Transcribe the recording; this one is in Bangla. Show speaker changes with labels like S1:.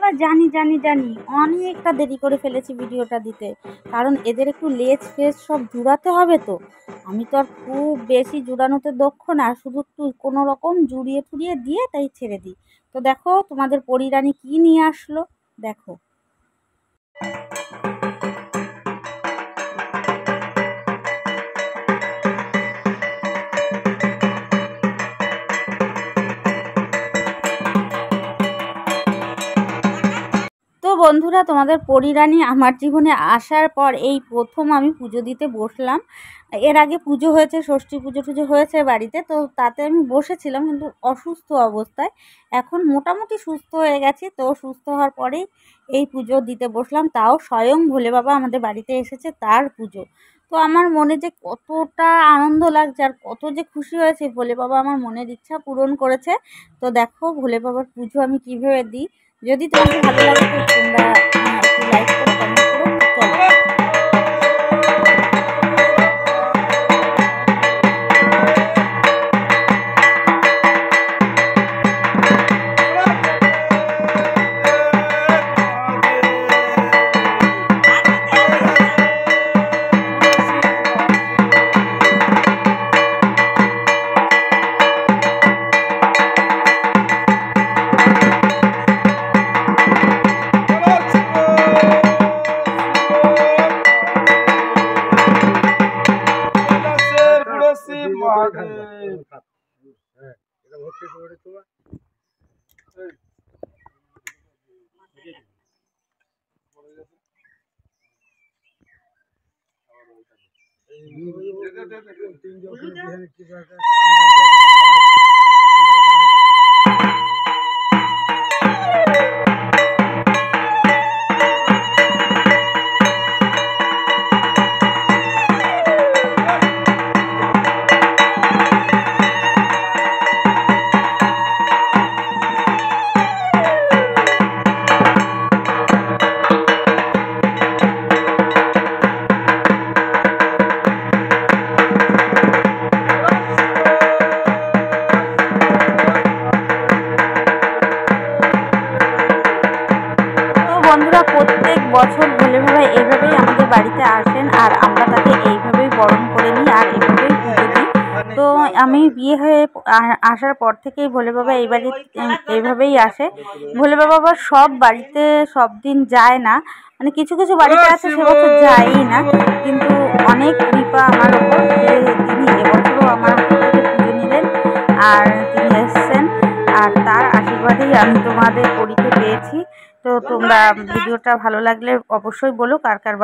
S1: বাবা জানি জানি জানি অনেকটা দেরি করে ফেলেছি ভিডিওটা দিতে, কারণ এদের একটু লেজ ফেজ সব জুড়াতে হবে তো। আমি তো আর খুব বেশি জুড়ানোতে দক্ষ না, শুধু একটু কোনো রকম জুড়িয়ে ফুরিয়ে দিয়ে তাই ছেড়ে দিই। তো দেখো তোমাদের পরিরানী কি নিয়ে আসলো, দেখো। তো বন্ধুরা, তোমাদের পরিরানী আমার জীবনে আসার পর এই প্রথম আমি পুজো দিতে বসলাম। এর আগে পুজো হয়েছে, ষষ্ঠী পুজো টুজো হয়েছে বাড়িতে, তো তাতে আমি বসেছিলাম কিন্তু অসুস্থ অবস্থায়। এখন মোটামুটি সুস্থ হয়ে গেছি, তো সুস্থ হওয়ার পরেই এই পুজো দিতে বসলাম, তাও স্বয়ং ভোলে বাবা আমাদের বাড়িতে এসেছে, তার পুজো। তো আমার মনে যে কতটা আনন্দ লাগছে আর কত যে খুশি হয়েছে, ভোলে বাবা আমার মনের ইচ্ছা পূরণ করেছে। তো দেখো ভোলে বাবার পুজো আমি কীভাবে দিই। যদি তোমাদের ভালো লাগে তো তোমরা একটু লাইক করো, কমেন্ট করো। চলো। বন্ধুরা, প্রত্যেক বছর ভোলে বাবা এইভাবেই আমাদের বাড়িতে আসেন আর আমরা তাকে এইভাবেই বরণ করে নিই আর এইভাবেই পুজো দিই। তো আমি বিয়ে হয়ে আসার পর থেকেই ভোলে বাবা এই বাড়ি এইভাবেই আসে। ভোলে বাবা আবার সব বাড়িতে সব দিন যায় না, মানে কিছু কিছু বাড়িতে আছে সে বছর যায়ই না, কিন্তু অনেক কৃপা আমার ওপর যে তিনি এবছরও আমার পুজো নিলেন আর তিনি এসছেন, আর তার আশীর্বাদেই আমি তোমাদের পরীকে পেয়েছি। তো তোমরা ভিডিওটা ভালো লাগলে অবশ্যই বলো কার কার